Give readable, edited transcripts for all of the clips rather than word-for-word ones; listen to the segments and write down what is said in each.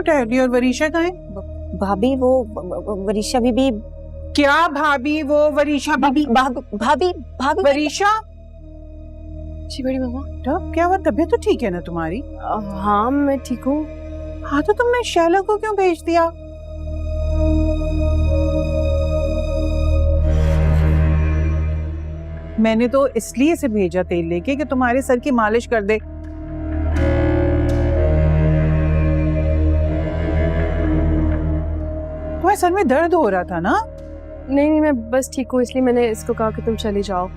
टहली और वरीशा कहाँ है? भाभी वो वरीशा बीबी। क्या भाभी? वो वरीशा बीबी? भाभी वरीशा? जी बड़ी मामा। तब क्या हुआ? तबीयत तो ठीक है ना तुम्हारी? हाँ मैं ठीक हूँ। हाँ तो तुमने शैला को क्यों भेज दिया? मैंने तो इसलिए से भेजा तेल लेके कि तुम्हारे सर की मालिश कर दे। तुम्हारे सर में दर्द हो रहा था ना? नहीं मैं बस ठीक हूँ, इसलिए मैंने इसको कहा कि तुम चली जाओ।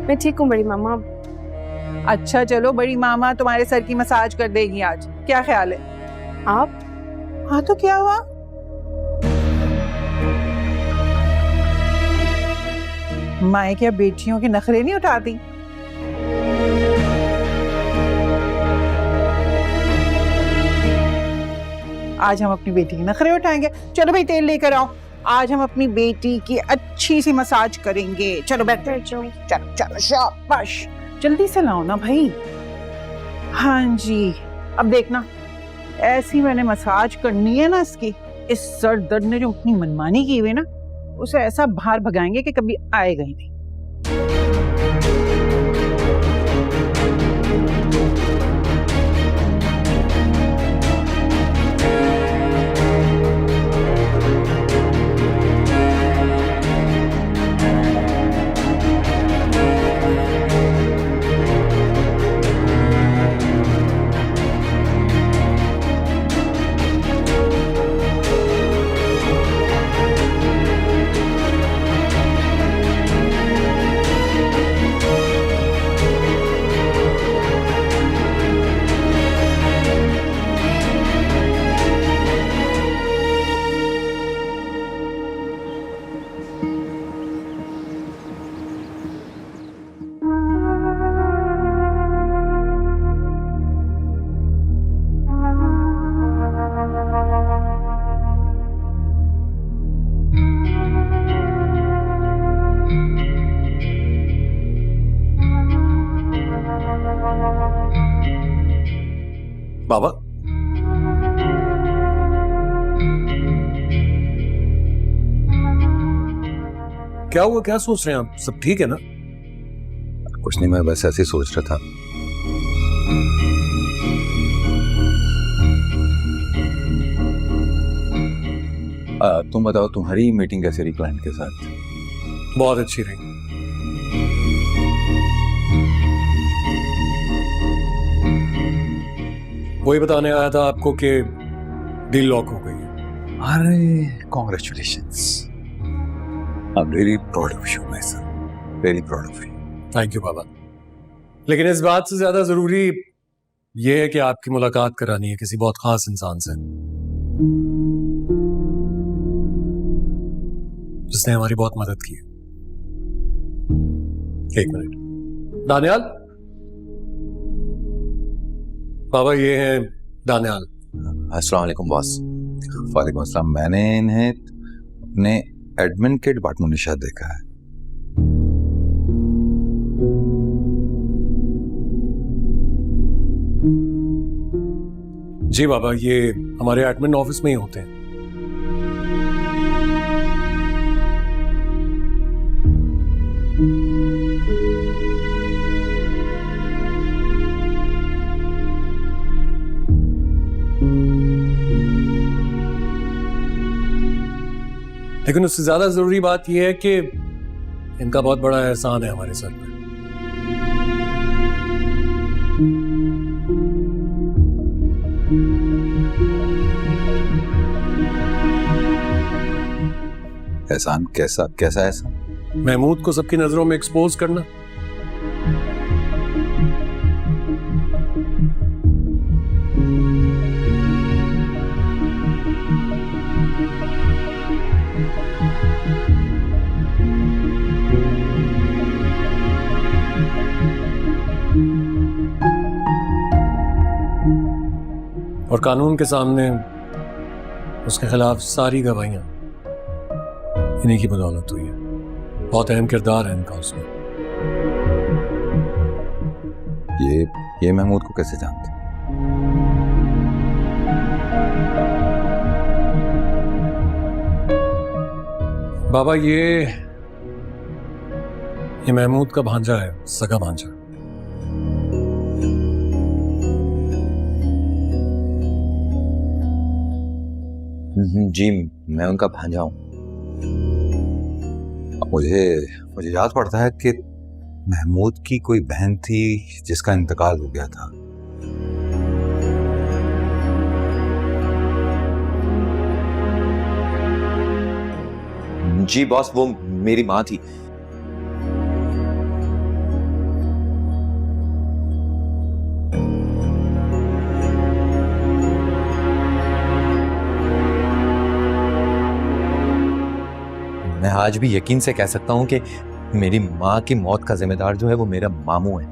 मैं ठीक हूँ बड़ी मामा। अच्छा चलो, बड़ी मामा तुम्हारे सर की मसाज कर देगी आज, क्या ख्याल है? आप? हाँ तो क्या हुआ? माए क्या बेटियों के नखरे नहीं उठाती? आज हम अपनी बेटी के नखरे उठाएंगे। चलो भाई तेल लेकर आओ, आज हम अपनी बेटी की अच्छी सी मसाज करेंगे। चलो बैठो, चलो चलो शाबाश, जल्दी से लाओ ना भाई। हाँ जी, अब देखना ऐसी मैंने मसाज करनी है ना इसकी, इस सर दर्द ने जो अपनी मनमानी की हुई ना, उसे ऐसा बाहर भगाएंगे कि कभी आएगा ही नहीं। बाबा, क्या हुआ? क्या सोच रहे हैं आप? सब ठीक है ना? कुछ नहीं, मैं बस ऐसे ही सोच रहा था। तुम बताओ, तुम्हारी मीटिंग कैसी रही क्लाइंट के साथ? बहुत अच्छी रही। वही बताने आया था आपको कि डील लॉक हो गई है। अरे congratulations, I am really proud of you my son, very proud of you. Thank you बाबा, लेकिन इस बात से ज्यादा जरूरी यह है कि आपकी मुलाकात करानी है किसी बहुत खास इंसान से, जिसने हमारी बहुत मदद की है। एक मिनट, दानियाल। बाबा ये हैं दानियाल। अस्सलाम वालेकुम बॉस। वालेकुम अस्सलाम। मैंने इन्हें अपने एडमिन के डिपार्टमेंट में शायद देखा है। जी बाबा, ये हमारे एडमिन ऑफिस में ही होते हैं। लेकिन उससे ज्यादा जरूरी बात यह है कि इनका बहुत बड़ा एहसान है हमारे सर पे। एहसान? कैसा कैसा एहसान? महमूद को सबकी नजरों में एक्सपोज करना। और कानून के सामने उसके खिलाफ सारी गवाहियां इन्हीं की बदौलत हुई है। बहुत अहम किरदार है इनका उसमें। ये ये महमूद को कैसे जानते? बाबा ये महमूद का भांजा है, सगा भांजा। जी मैं उनका भांजा हूं। मुझे याद पड़ता है कि महमूद की कोई बहन थी जिसका इंतकाल हो गया था। जी बॉस, वो मेरी माँ थी। मैं आज भी यकीन से कह सकता हूं कि मेरी माँ की मौत का जिम्मेदार जो है वो मेरा मामू है।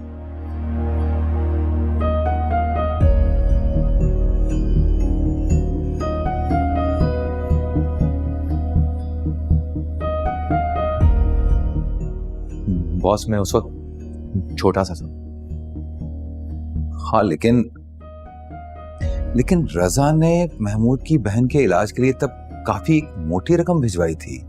बॉस मैं उस वक्त छोटा सा था। हाँ लेकिन रजा ने महमूद की बहन के इलाज के लिए तब काफी मोटी रकम भिजवाई थी।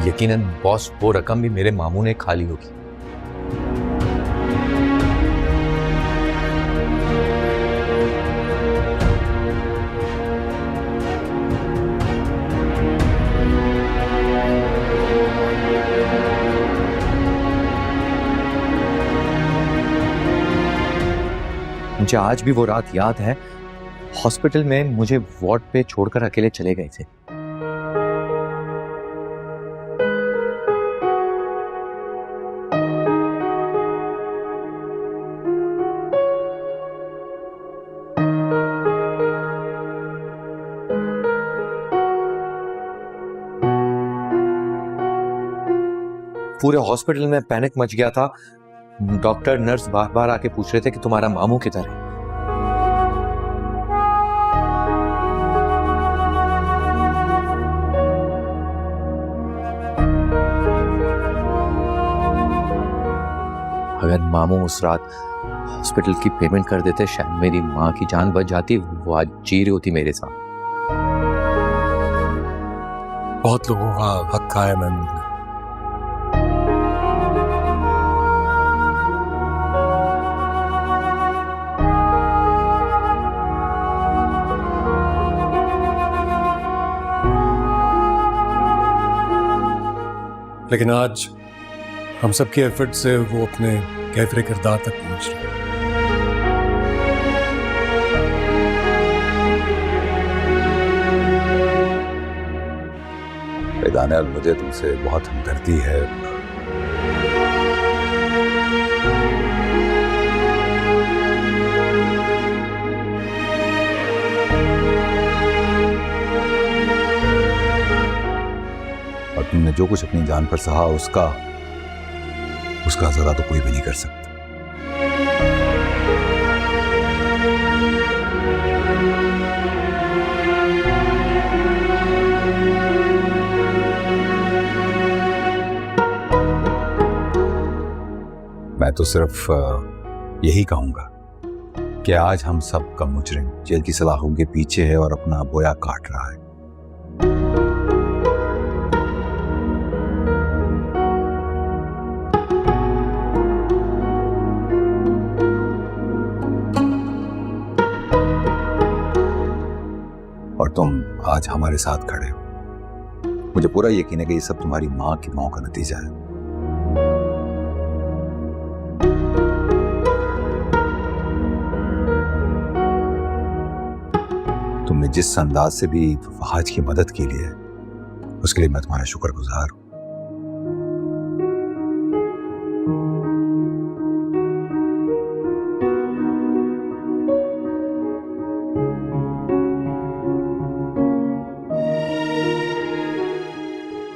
यकीनन बॉस वो रकम भी मेरे मामू ने खा ली होगी। मुझे आज भी वो रात याद है, हॉस्पिटल में मुझे वार्ड पे छोड़कर अकेले चले गए थे। पूरे हॉस्पिटल में पैनिक मच गया था। डॉक्टर नर्स बार बार आके पूछ रहे थे कि तुम्हारा मामू किधर है। अगर मामू उस रात हॉस्पिटल की पेमेंट कर देते, शायद मेरी माँ की जान बच जाती। वो आज जी रही होती मेरे साथ। बहुत लोगों का हक खाया महमूद ने। लेकिन आज हम सबके एफर्ट से वो अपने कैफरे किरदार तक पहुंच रहे हैं। दानियाल, मुझे तुमसे बहुत हमदर्दी है। और तुमने जो कुछ अपनी जान पर सहा उसका ज़रा तो कोई भी नहीं कर सकता। मैं तो सिर्फ यही कहूंगा कि आज हम सब का मुजरिम जेल की सलाखों के पीछे है और अपना बोया काट रहा है। और तुम आज हमारे साथ खड़े हो। मुझे पूरा यकीन है कि ये सब तुम्हारी माँ की मौत का नतीजा है। तुमने जिस अंदाज से भी फहाज की मदद की है उसके लिए मैं तुम्हारा शुक्रगुजार हूं।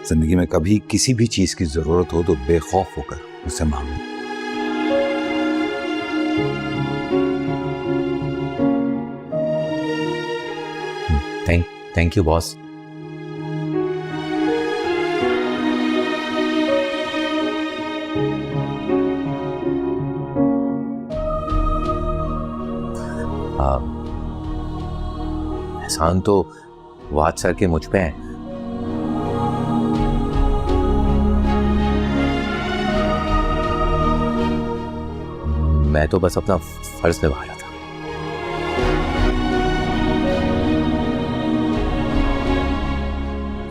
जिंदगी में कभी किसी भी चीज की जरूरत हो तो बेखौफ होकर उसे मांगो। Thank you boss. एहसान तो वाद सर के मुझ पे है। मैं तो बस अपना फर्ज निभा रहा था।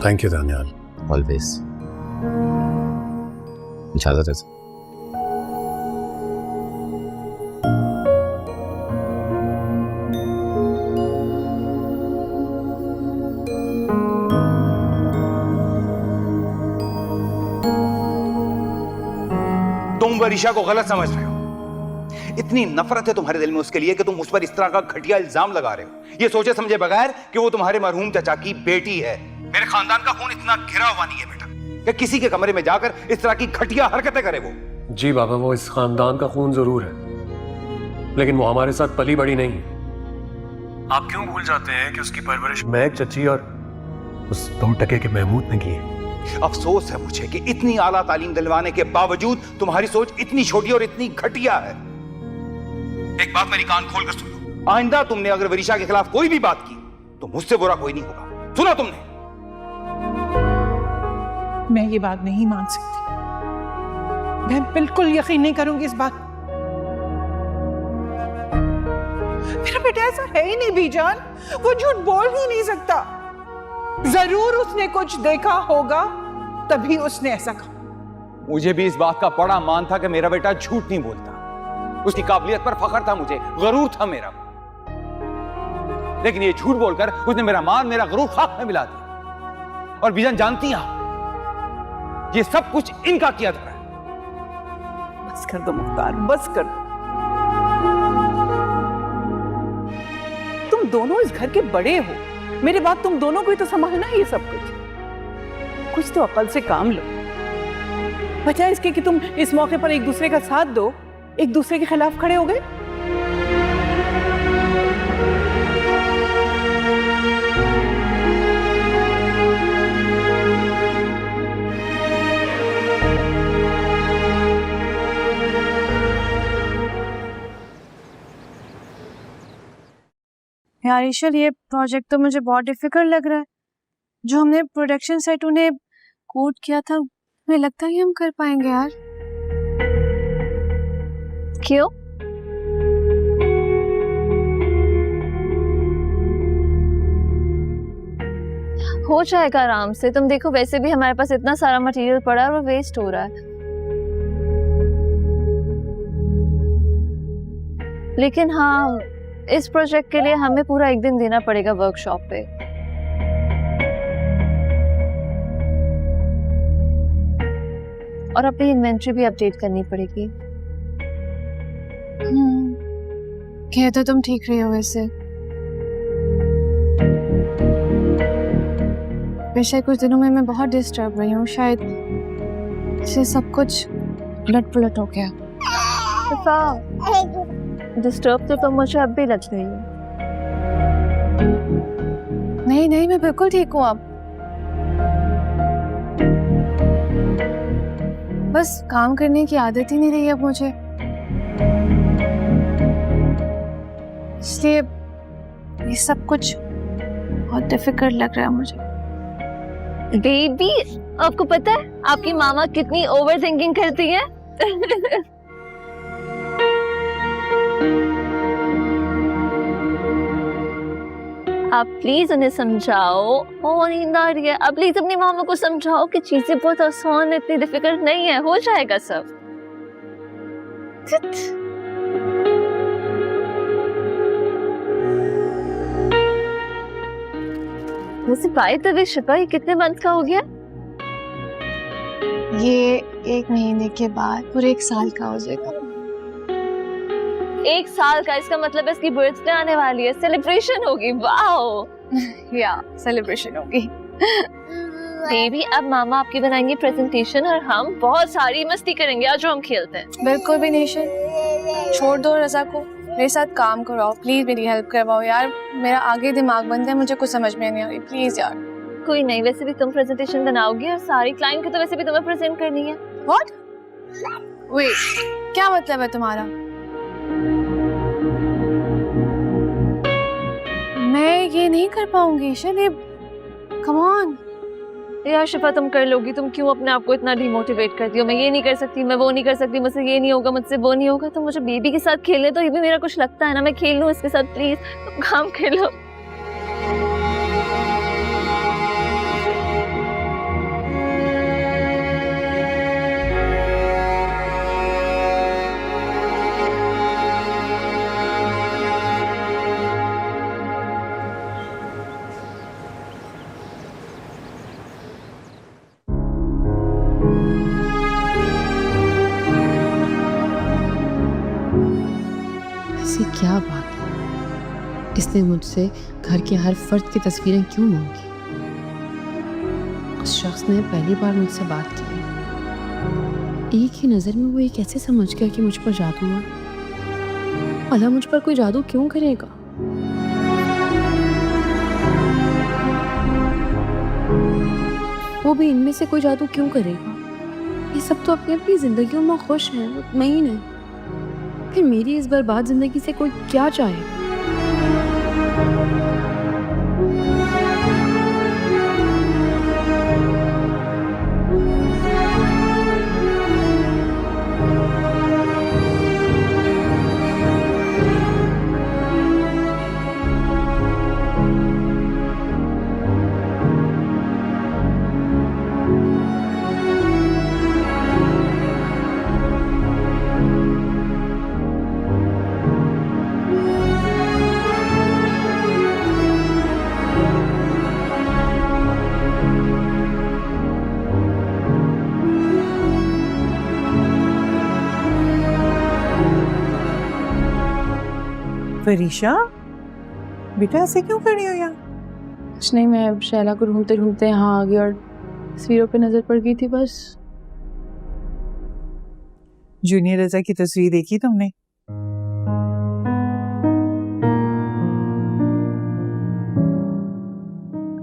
Thank you Daniyal. ऑलवेज। इजाजत है सर। तुम वरीशा को गलत समझ रहे हो। इतनी नफरत है तुम्हारे दिल में उसके लिए कि तुम उस पर इस तरह का घटिया इल्जाम लगा रहे हो, ये सोचे समझे बगैर कि वो तुम्हारे मरहूम चचा की बेटी है। मेरे खानदान का खून इतना घिरा हुआ नहीं है बेटा कि किसी के कमरे में जाकर इस तरह की घटिया हरकतें करे वो। जी बाबा, वो इस खानदान का खून जरूर है, लेकिन वो हमारे साथ पली बड़ी नहीं है। आप क्यों भूल जाते हैं कि उसकी परवरिश महक चची और उस 2 टके के महमूद ने की है। अफसोस है मुझे कि इतनी आला तालीम दिलवाने के बावजूद तुम्हारी सोच इतनी छोटी और इतनी घटिया है। एक बात मेरी कान खोलकर सुन लो, आइंदा तुमने अगर वरीशा के खिलाफ कोई भी बात की तो मुझसे बुरा कोई नहीं होगा। सुना तुमने? मैं ये बात नहीं मान सकती, मैं बिल्कुल यकीन नहीं करूंगी इस बात। मेरा बेटा ऐसा है ही नहीं बीजान, वो झूठ बोल ही नहीं सकता। जरूर उसने कुछ देखा होगा तभी उसने ऐसा कहा। मुझे भी इस बात का बड़ा मान था कि मेरा बेटा झूठ नहीं बोलता, उसकी काबिलियत पर फख्र था, मुझे गरूर था मेरा। लेकिन ये झूठ बोलकर उसने मेरा मान, मेरा गरूर खाक में मिला दिया। और बीजान जानती हैं आप, ये सब कुछ इनका किया था। बस कर दो मुख्तार, बस कर दो। तुम दोनों इस घर के बड़े हो, मेरे बाद तुम दोनों को ही तो संभालना है ये सब कुछ तो अकल से काम लो। बजाय इसके कि तुम इस मौके पर एक दूसरे का साथ दो, एक दूसरे के खिलाफ खड़े हो गए। यार ईशल, ये प्रोजेक्ट तो मुझे बहुत डिफिकल्ट लग रहा है। जो हमने प्रोडक्शन सेट उन्हें कोड किया था, मुझे लगता है हम कर पाएंगे यार। क्यों? हो जाएगा आराम से। तुम देखो, वैसे भी हमारे पास इतना सारा मटेरियल पड़ा है और वो वेस्ट हो रहा है। लेकिन हाँ, इस प्रोजेक्ट के लिए हमें पूरा 1 दिन देना पड़ेगा वर्कशॉप पे। और अपनी इन्वेंट्री भी अपडेट करनी पड़ेगी। कह तो तुम ठीक रही हो वैसे। पिछले कुछ दिनों में मैं बहुत डिस्टर्ब रही हूँ, शायद इससे सब कुछ उलट पुलट हो गया। डिस्टर्ब तो मुझे अब भी लग रही है। नहीं नहीं, मैं बिल्कुल ठीक हूँ अब। बस काम करने की आदत ही नहीं रही अब मुझे, इसलिए ये सब कुछ बहुत डिफिकल्ट लग रहा है मुझे। बेबी, आपको पता है आपकी मामा कितनी ओवर थिंकिंग करती है? आप प्लीज उन्हें समझाओ। और नींद आ रही है। आप प्लीज अपनी मामा को समझाओ कि चीजें बहुत आसान, इतनी डिफिकल्ट नहीं है, हो जाएगा सब। वैसे बाय द वे शिफा, ये कितने मंथ का हो गया? ये 1 महीने के बाद पूरे 1 साल का हो जाएगा। 1 साल का, इसका मतलब है इसकी बर्थडे आने वाली है, सेलिब्रेशन होगी। वाओ, या सेलिब्रेशन होगी। बेबी, अब मामा आपकी बनाएंगी प्रेजेंटेशन और हम बहुत सारी मस्ती करेंगे। आज हम खेलते हैं। बिल्कुल भी नहीं, छोड़ दो रज़ा को। मेरे साथ काम कराओ प्लीज, मेरी हेल्प करवाओ यार, मेरा आगे दिमाग बंद है, मुझे कुछ समझ में नहीं आ रही, प्लीज यार। कोई नहीं, वैसे भी तुम प्रेजेंटेशन बनाओगी और सारी क्लाइंट को तो वैसे भी तुम्हें प्रेजेंट करनी है। व्हाट? वेट, क्या मतलब है तुम्हारा? मैं ये नहीं कर पाऊंगी शलीब, कम ऑन। यार शिफा तुम कर लोगी, तुम क्यों अपने आप को इतना डिमोटिवेट करती हो? मैं ये नहीं कर सकती, मैं वो नहीं कर सकती, मुझसे ये नहीं होगा, मुझसे वो नहीं होगा। तो मुझे बेबी के साथ खेलने तो ये भी मेरा कुछ लगता है ना, मैं खेल लूँ इसके साथ, प्लीज तुम काम कर लो। ऐसी क्या बात है, इसने मुझसे घर के हर फर्द की तस्वीरें क्यों मांगी? उस शख्स ने पहली बार मुझसे बात की, एक ही नजर में वो ये कैसे समझ गया कि मुझ पर जादू है? भला मुझ पर कोई जादू क्यों करेगा? वो भी इनमें से कोई जादू क्यों करेगा? ये सब तो अपनी अपनी जिंदगियों में खुश हैं, मुतमईन है, फिर मेरी इस बर्बाद जिंदगी से कोई क्या चाहे? फरीशा बेटा ऐसे क्यों खड़ी हो यहाँ? कुछ नहीं, मैं शैला को ढूंढते ढूंढते यहाँ आ गई और तस्वीरों पे नजर पड़ गई थी बस। जूनियर रजा की तस्वीर देखी तुमने?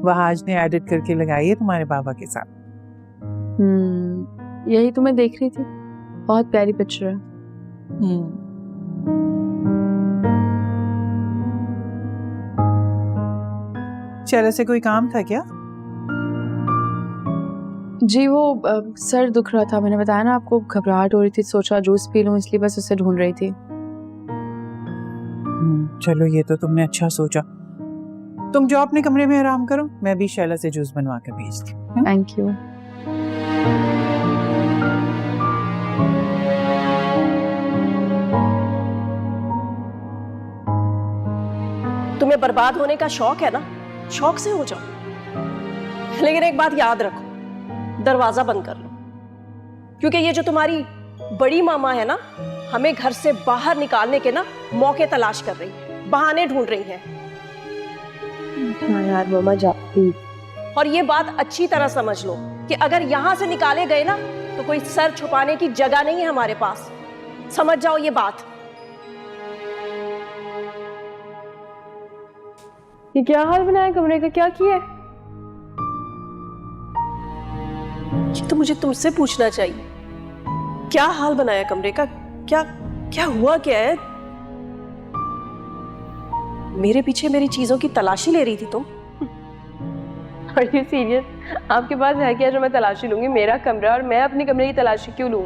वहाज ने एडिट करके लगाई है तुम्हारे बाबा के साथ। यही तो मैं देख रही थी, बहुत प्यारी पिक्चर है। चलो से कोई काम था क्या? जी वो सर दुख रहा था, मैंने बताया ना आपको, घबराहट हो रही थी, सोचा जूस पी लूं, इसलिए बस उसे ढूंढ रही थी। चलो ये तो तुमने अच्छा सोचा। तुम जाओ अपने कमरे में आराम करो, मैं भी शैला से जूस बनवा कर भेजती हूँ। Thank you. तुम्हें बर्बाद होने का शौक है ना, शौक से हो जाओ, लेकिन एक बात याद रखो, दरवाजा बंद कर लो, क्योंकि ये जो तुम्हारी बड़ी मामा है ना, हमें घर से बाहर निकालने के ना मौके तलाश कर रही है, बहाने ढूंढ रही है। हाँ यार मामा जाती। और ये बात अच्छी तरह समझ लो कि अगर यहां से निकाले गए ना तो कोई सर छुपाने की जगह नहीं है हमारे पास, समझ जाओ ये बात। ये क्या हाल बनाया कमरे का, क्या किया? ये तो मुझे तुमसे पूछना चाहिए, क्या हाल बनाया कमरे का? क्या क्या हुआ, क्या है? मेरे पीछे मेरी चीजों की तलाशी ले रही थी तुम? Are you serious? आपके पास है क्या जो मैं तलाशी लूंगी? मेरा कमरा, और मैं अपने कमरे की तलाशी क्यों लूं?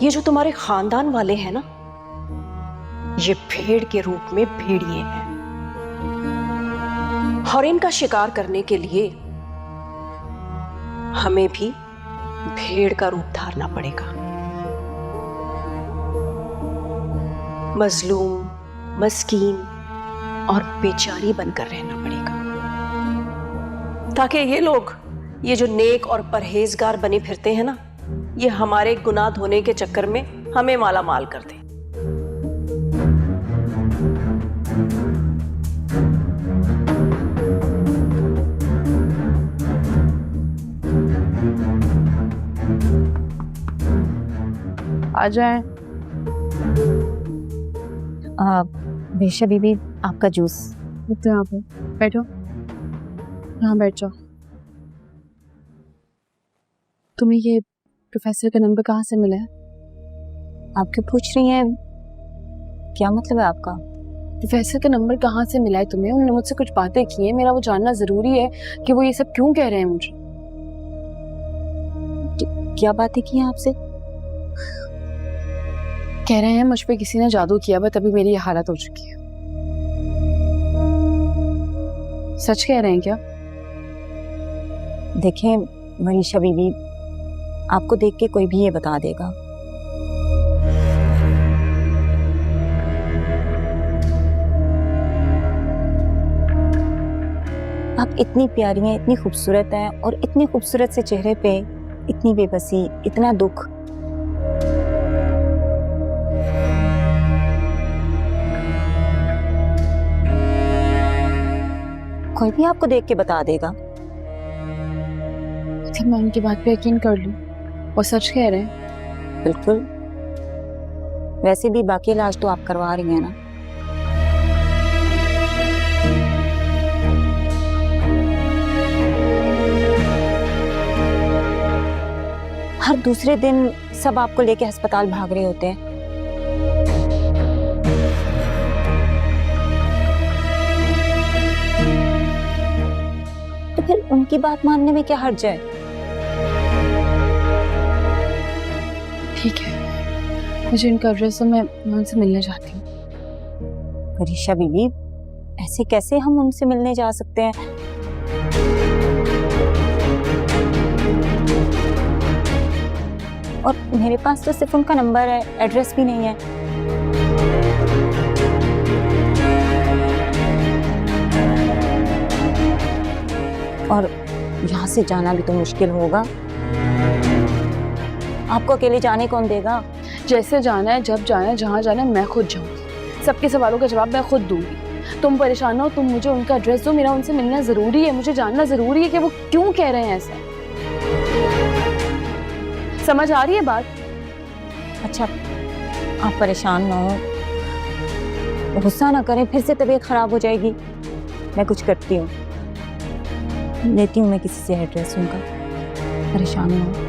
ये जो तुम्हारे खानदान वाले हैं ना, ये भेड़ के रूप में भेड़िए हैं, और इनका शिकार करने के लिए हमें भी भेड़ का रूप धारना पड़ेगा। मजलूम, मस्कीन और बेचारी बनकर रहना पड़ेगा, ताकि ये लोग, ये जो नेक और परहेजगार बने फिरते हैं ना, ये हमारे गुनाह धोने के चक्कर में हमें माला माल कर दें। आ जाए। बेशा बीबी, आपका जूस। तो यहाँ पे बैठो, यहाँ बैठ जाओ। तुम्हें ये प्रोफेसर का नंबर कहाँ से मिला है? आप क्यों पूछ रही हैं? क्या मतलब है आपका? प्रोफेसर का नंबर कहाँ से मिला है तुम्हें? उन्होंने मुझसे कुछ बातें की हैं, मेरा वो जानना जरूरी है कि वो ये सब क्यों कह रहे हैं मुझे। क्या बातें की हैं आपसे? कह रहे हैं मुझ पे किसी ने जादू किया, बट अभी मेरी ये हालत हो चुकी है। सच कह रहे हैं क्या? देखें मनीषा बीबी, आपको देख के कोई भी ये बता देगा। आप इतनी प्यारी हैं, इतनी खूबसूरत हैं, और इतनी खूबसूरत से चेहरे पे इतनी बेबसी, इतना दुख। कोई भी आपको देख के बता देगा। मैं उनकी बात पे यकीन कर लूं? वो सच कह रहे हैं? बिल्कुल। वैसे भी बाकी इलाज तो आप करवा रही हैं ना। हर दूसरे दिन सब आपको लेके अस्पताल भाग रहे होते हैं। तो फिर उनकी बात मानने में क्या हर्ज है? ठीक है, मुझे इनका एड्रेस, तो मैं उनसे मिलने चाहती हूँ। मनीषा बीबी, ऐसे कैसे हम उनसे मिलने जा सकते हैं? और मेरे पास तो सिर्फ उनका नंबर है, एड्रेस भी नहीं है। और यहाँ से जाना भी तो मुश्किल होगा। आपको अकेले जाने कौन देगा? जैसे जाना है, जब जाना है, जहाँ जाना है, मैं खुद जाऊंगी। सबके सवालों का जवाब मैं खुद दूंगी। तुम परेशान हो, तुम मुझे उनका एड्रेस दो, मेरा उनसे मिलना जरूरी है। मुझे जानना जरूरी है कि वो क्यों कह रहे हैं ऐसा। समझ आ रही है बात? अच्छा, आप परेशान ना हो, गुस्सा ना करें, फिर से तबीयत खराब हो जाएगी। मैं कुछ करती हूँ, लेती हूँ मैं किसी से एड्रेस उनका। परेशान ना हो।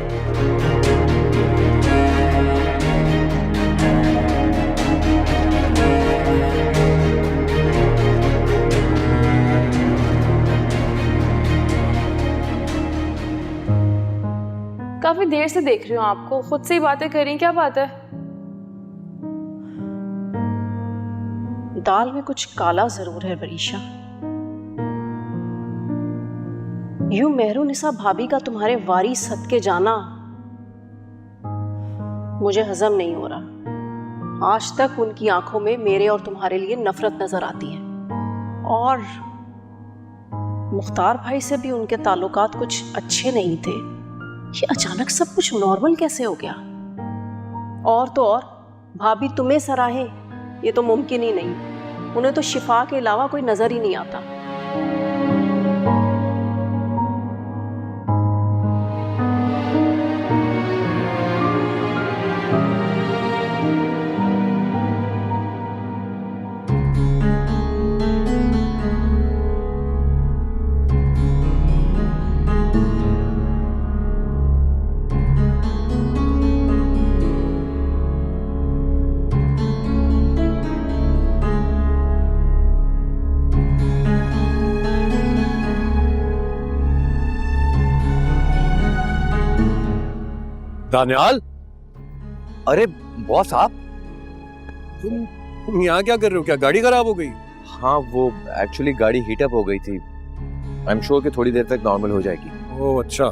काफी देर से देख रही हूँ आपको, खुद से ही बातें कर रही हैं, क्या बात है? दाल में कुछ काला जरूर है वरीशा। यूं मेहरुनिसा भाभी का तुम्हारे वारी सदके जाना मुझे हजम नहीं हो रहा। आज तक उनकी आंखों में मेरे और तुम्हारे लिए नफरत नजर आती है, और मुख्तार भाई से भी उनके ताल्लुकात कुछ अच्छे नहीं थे। ये अचानक सब कुछ नॉर्मल कैसे हो गया? और तो और भाभी तुम्हें सराहे, ये तो मुमकिन ही नहीं। उन्हें तो शिफा के अलावा कोई नजर ही नहीं आता। दानियाल, अरे बॉस आप? तुम यहाँ क्या कर रहे हो? क्या गाड़ी खराब हो गई? हाँ वो एक्चुअली गाड़ी हीटअप हो गई थी। आई एम श्योर कि थोड़ी देर तक नॉर्मल हो जाएगी। ओह अच्छा,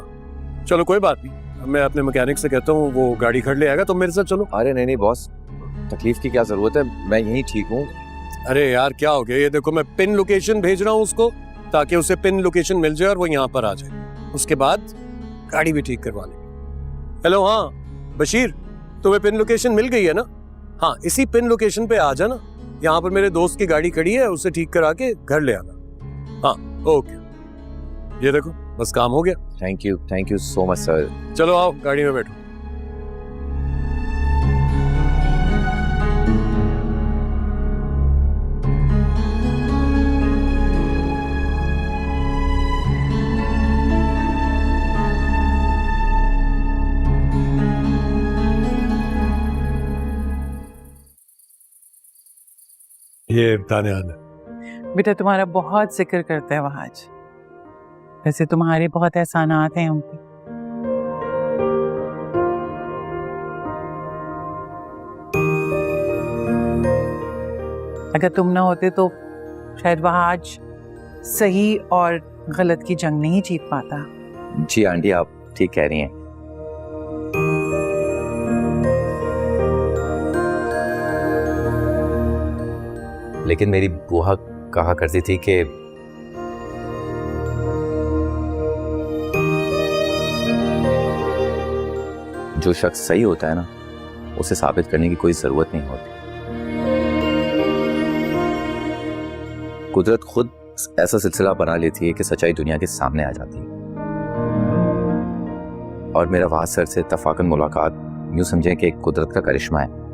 चलो कोई बात नहीं, मैं अपने मैकेनिक से कहता हूँ वो गाड़ी खड़ ले आएगा, तुम मेरे साथ चलो। अरे नहीं नहीं बॉस, तकलीफ की क्या जरूरत है, मैं यहीं ठीक हूँ। अरे यार क्या हो गया? ये देखो मैं पिन लोकेशन भेज रहा हूँ उसको, ताकि उसे पिन लोकेशन मिल जाए और वो यहाँ पर आ जाए। उसके बाद गाड़ी भी ठीक करवा लेंगे। हेलो, हाँ बशीर, तुम्हें पिन लोकेशन मिल गई है ना? हाँ इसी पिन लोकेशन पे आ जाना, यहाँ पर मेरे दोस्त की गाड़ी खड़ी है, उसे ठीक करा के घर ले आना। हाँ ओके, ये देखो बस काम हो गया। Thank you so much sir. चलो आओ गाड़ी में बैठो। ये दानियाल है। बेटा तुम्हारा बहुत जिक्र करते हैं वहाँ आज, वैसे तुम्हारे बहुत एहसानात हैं हम पे। अगर तुम ना होते तो शायद वहाँ आज सही और गलत की जंग नहीं जीत पाता। जी आंटी आप ठीक कह रही हैं। लेकिन मेरी बुआ कहा करती थी कि जो शख्स सही होता है ना, उसे साबित करने की कोई जरूरत नहीं होती। कुदरत खुद ऐसा सिलसिला बना लेती है कि सच्चाई दुनिया के सामने आ जाती है। और मेरा वहां सर से तफाकन मुलाकात यूं समझें कि कुदरत का करिश्मा है।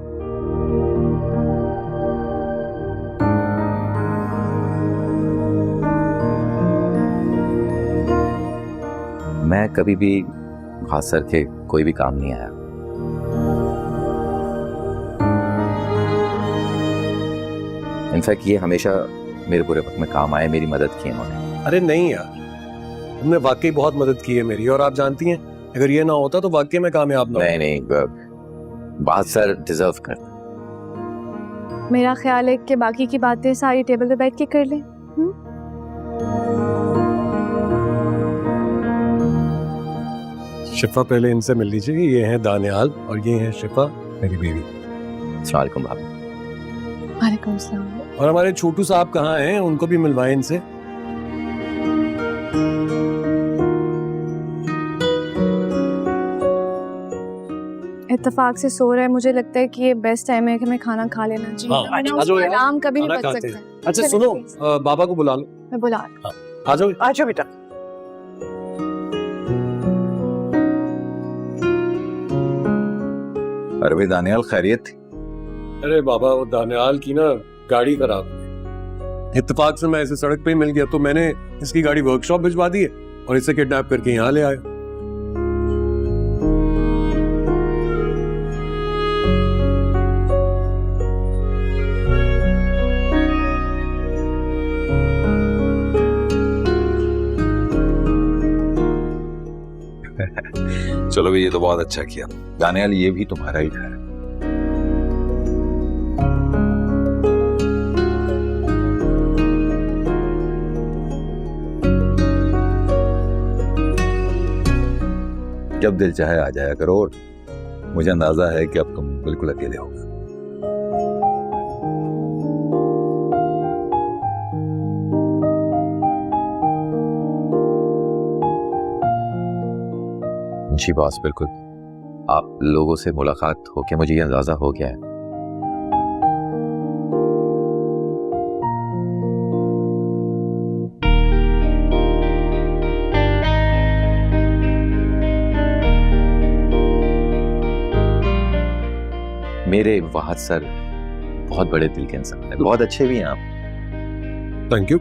मैं कभी भी खास सर के कोई भी काम नहीं आया। इनफैक्ट ये हमेशा मेरे बुरे वक्त में काम आए, मेरी मदद की इन्होंने। अरे नहीं यार, तुमने वाकई बहुत मदद की है मेरी, और आप जानती हैं अगर ये ना होता तो वाकई में कामयाब ना होता। नहीं बात सर डिजर्व करता। मेरा ख्याल है कि बाकी की बातें सारी टेबल पे बैठ के कर लें। शिफा पहले इनसे मिल लीजिए, ये हैं दानियाल और ये हैं शिफा मेरी बीवी। अस्सलाम वालेकुम भाभी। वालेकुम सलाम। और हमारे छोटू साहब कहाँ हैं, उनको भी मिलवाएं इनसे। इत्तेफाक से सो रहा है, मुझे लगता है कि ये बेस्ट टाइम है कि मैं खाना खा लेना चाहिए। हाँ, वरना आ जाओ उसका यार, आराम कभी नहीं खाना बच खाते सकता हैं। है। अच्छा चलिए, सुनो, please। बाबा को बुला लो। मैं बुला। आ जाओ। अच्छा बेटा। अरे भाई दानियाल खैरियत? अरे बाबा वो दानियाल की ना गाड़ी खराब हो गई, इत्तेफाक से मैं इसे सड़क पे ही मिल गया, तो मैंने इसकी गाड़ी वर्कशॉप भिजवा दी है और इसे किडनैप करके यहाँ ले आया। चलो भाई ये तो बहुत अच्छा किया। दानियाल ये भी तुम्हारा ही घर है। जब दिल चाहे आ जाया करो, और मुझे अंदाजा है कि अब तुम बिल्कुल अकेले होगे। जी बॉस बिल्कुल, आप लोगों से मुलाकात होके मुझे ये अंदाजा हो गया है। मेरे वाहद सर बहुत बड़े दिल के इंसान हैं, बहुत अच्छे भी हैं आप। Thank you.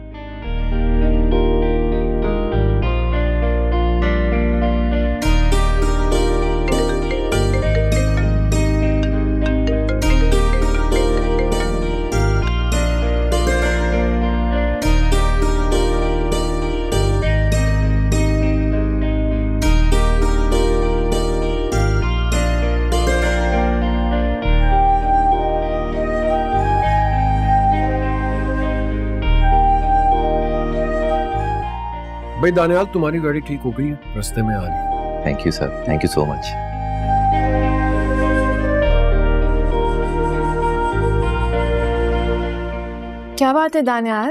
भाई दानियाल, तुम्हारी गाड़ी ठीक हो गई है, रास्ते में आ रही है। Thank you sir, thank you so much. क्या बात है दानियाल?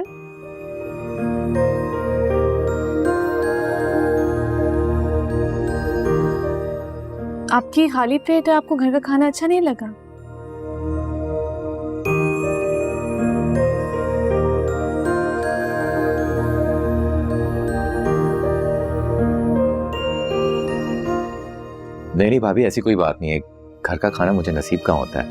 आपकी खाली प्लेट है, आपको घर का खाना अच्छा नहीं लगा? नहीं भाभी, ऐसी कोई बात नहीं है, घर का खाना मुझे नसीब का होता है।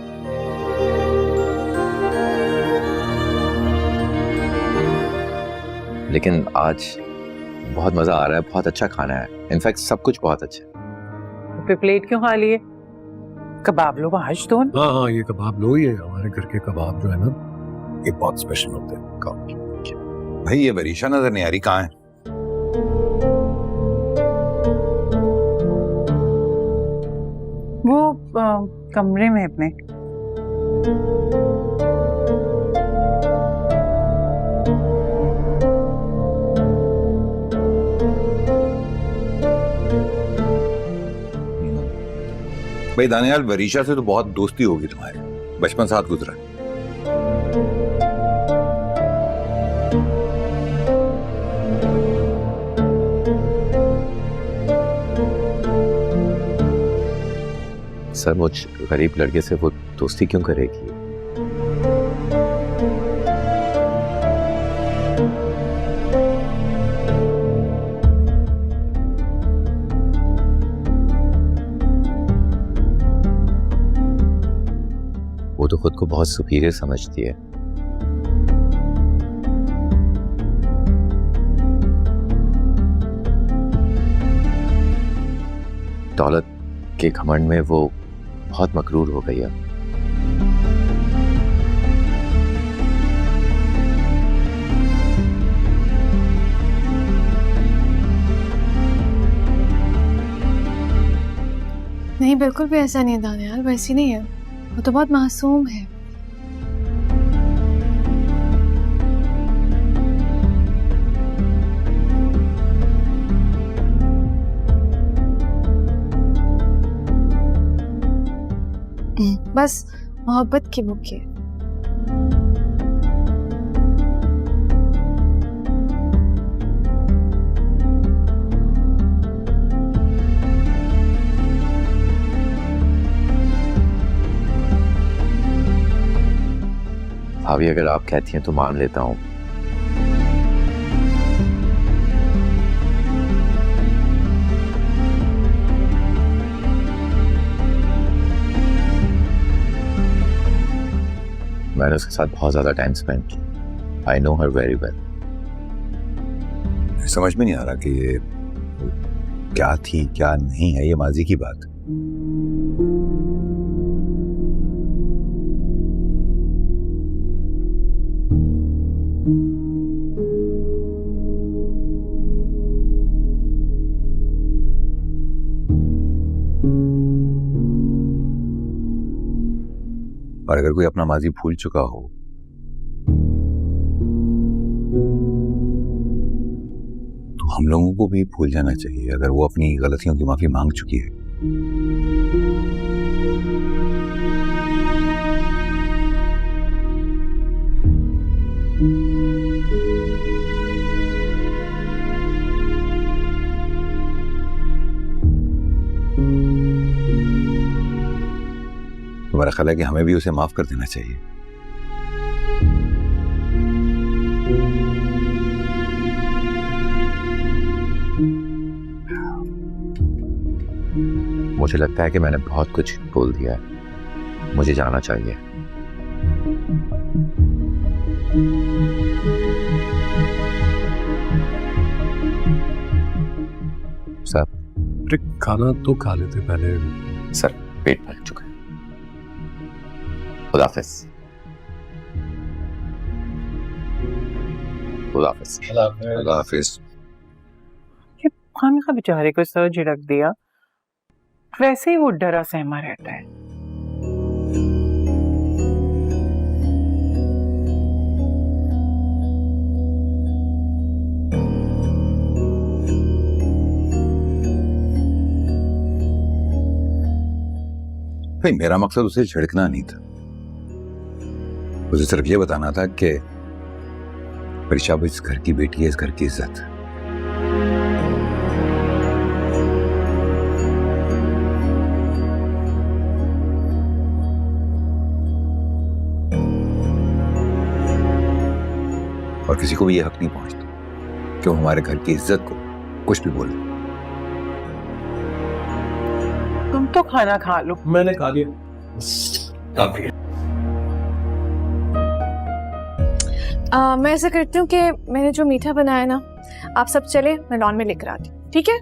लेकिन आज बहुत मजा आ रहा है, बहुत अच्छा खाना है, इनफैक्ट सब कुछ बहुत अच्छा है। फिर प्लेट क्यों खा लिए? कबाब लो आज तो। हाँ हाँ, ये कबाब लो, ये हमारे घर के कबाब जो है ना, ये बहुत स्पेशल होते हैं। भाई ये वरीशा नजर नहीं आ रही, कहाँ है? वो कमरे में अपने। भाई दानियाल, वरीशा से तो बहुत दोस्ती होगी तुम्हारी, बचपन साथ गुजरा। सर, मुझ गरीब लड़के से वो दोस्ती क्यों करेगी? वो तो खुद को बहुत सुपीरियर समझती है। दौलत के घमंड में वो बहुत मकरूर हो गई है। नहीं, बिल्कुल भी ऐसा नहीं है दानियाल, वैसी नहीं है, वो तो बहुत मासूम है। बस मोहब्बत की बुक है। भाभी, अगर आप कहती हैं तो मान लेता हूं। मैंने उसके साथ बहुत ज्यादा टाइम स्पेंड किया। I know her very well. समझ में नहीं आ रहा कि ये क्या थी क्या नहीं है, ये माजी की बात। और अगर कोई अपना माजी भूल चुका हो तो हम लोगों को भी भूल जाना चाहिए, अगर वो अपनी गलतियों की माफी मांग चुकी है। तुम्हारा ख्याल है कि हमें भी उसे माफ कर देना चाहिए? मुझे लगता है कि मैंने बहुत कुछ बोल दिया है, मुझे जाना चाहिए। सर, खाना तो खा लेते पहले। सर, पेट भर चुका है। खुदा हाफिज। खुदा हाफिज। खुदा हाफिज। ये खाने का बेचारे को सर झिड़क दिया, वैसे ही वो डरा सहमा रहता है। भाई मेरा मकसद उसे छिड़कना नहीं था, उसे सिर्फ ये बताना था कि परिशा वो इस घर की बेटी है, इस घर की इज्जत है। और किसी को भी ये हक नहीं पहुंचता कि वो हमारे घर की इज्जत को कुछ भी बोले। तुम तो खाना खा लो। मैंने खा लिया। काफी है। मैं ऐसा करती हूँ कि मैंने जो मीठा बनाया ना, आप सब चले, मैं लॉन में लेकर आती हूँ, ठीक है?